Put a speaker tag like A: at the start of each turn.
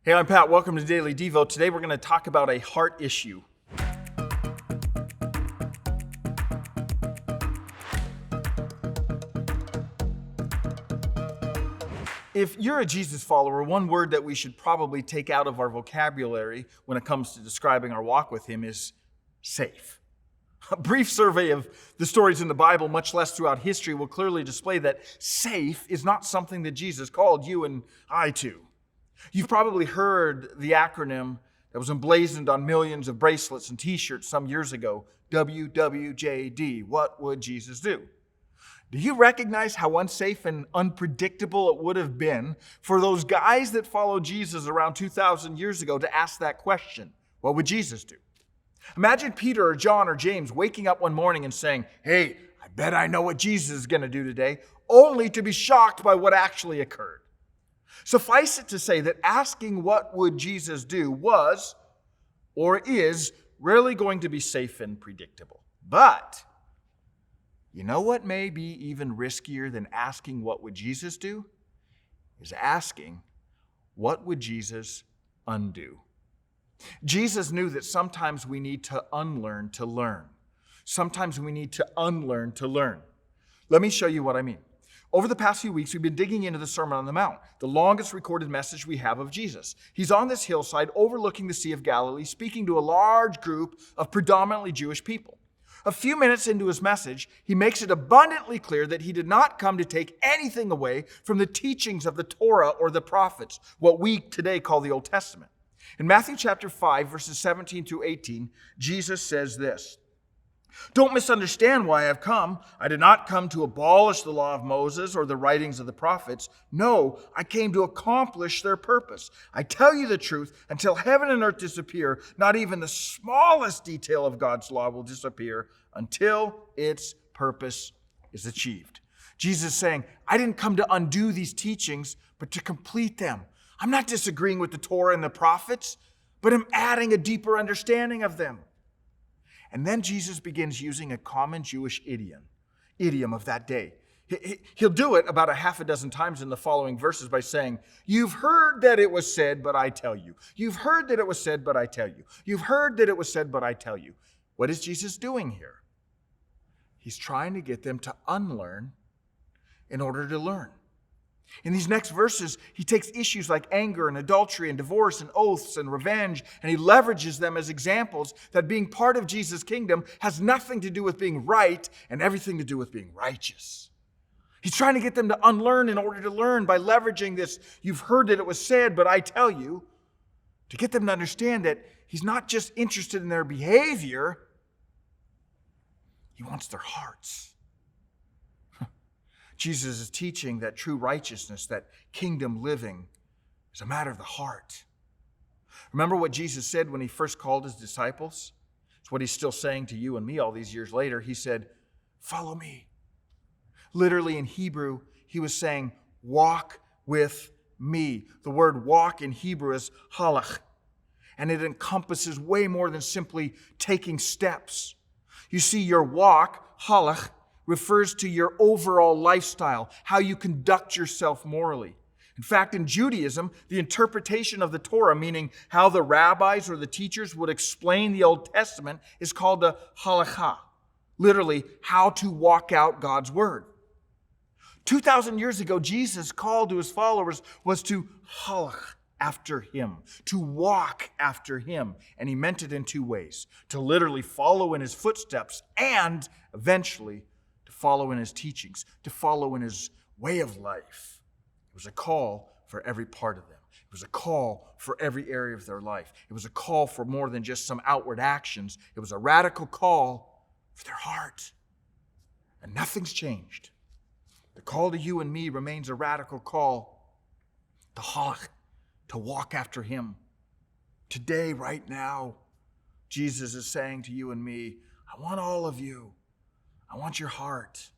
A: Hey, I'm Pat. Welcome to Daily Devo. Today we're going to talk about a heart issue. If you're a Jesus follower, one word that we should probably take out of our vocabulary when it comes to describing our walk with Him is safe. A brief survey of the stories in the Bible, much less throughout history, will clearly display that safe is not something that Jesus called you and I to. You've probably heard the acronym that was emblazoned on millions of bracelets and t-shirts some years ago, WWJD. What would Jesus do? Do you recognize how unsafe and unpredictable it would have been for those guys that followed Jesus around 2,000 years ago to ask that question? What would Jesus do? Imagine Peter or John or James waking up one morning and saying, "Hey, I bet I know what Jesus is going to do today," only to be shocked by what actually occurred. Suffice it to say that asking what would Jesus do was or is rarely going to be safe and predictable. But you know what may be even riskier than asking what would Jesus do? Is asking what would Jesus undo? Jesus knew that sometimes we need to unlearn to learn. Sometimes we need to unlearn to learn. Let me show you what I mean. Over the past few weeks, we've been digging into the Sermon on the Mount, the longest recorded message we have of Jesus. He's on this hillside overlooking the Sea of Galilee, speaking to a large group of predominantly Jewish people. A few minutes into his message, he makes it abundantly clear that he did not come to take anything away from the teachings of the Torah or the prophets, what we today call the Old Testament. In Matthew chapter 5, verses 17 through 18, Jesus says this, "Don't misunderstand why I've come. I did not come to abolish the law of Moses or the writings of the prophets. No, I came to accomplish their purpose. I tell you the truth, until heaven and earth disappear, not even the smallest detail of God's law will disappear until its purpose is achieved." Jesus is saying, I didn't come to undo these teachings, but to complete them. I'm not disagreeing with the Torah and the prophets, but I'm adding a deeper understanding of them. And then Jesus begins using a common Jewish idiom of that day. He'll do it about a half a dozen times in the following verses by saying, "You've heard that it was said, but I tell you. You've heard that it was said, but I tell you. You've heard that it was said, but I tell you." What is Jesus doing here? He's trying to get them to unlearn in order to learn. In these next verses, he takes issues like anger and adultery and divorce and oaths and revenge, and he leverages them as examples that being part of Jesus' kingdom has nothing to do with being right and everything to do with being righteous. He's trying to get them to unlearn in order to learn by leveraging this, "You've heard that it was said, but I tell you," to get them to understand that he's not just interested in their behavior, he wants their hearts. Jesus is teaching that true righteousness, that kingdom living, is a matter of the heart. Remember what Jesus said when he first called his disciples? It's what he's still saying to you and me all these years later. He said, "Follow me." Literally in Hebrew, he was saying, "Walk with me." The word walk in Hebrew is halach, and it encompasses way more than simply taking steps. You see, your walk, halach, refers to your overall lifestyle, how you conduct yourself morally. In fact, in Judaism, the interpretation of the Torah, meaning how the rabbis or the teachers would explain the Old Testament, is called the halakha, literally, how to walk out God's word. 2,000 years ago, Jesus' call to his followers was to halach after him, to walk after him. And he meant it in two ways, to literally follow in his footsteps and eventually to follow in his teachings, to follow in his way of life. It was a call for every part of them. It was a call for every area of their life. It was a call for more than just some outward actions. It was a radical call for their heart. And nothing's changed. The call to you and me remains a radical call to halach, to walk after him. Today, right now, Jesus is saying to you and me, I want all of you. I want your heart.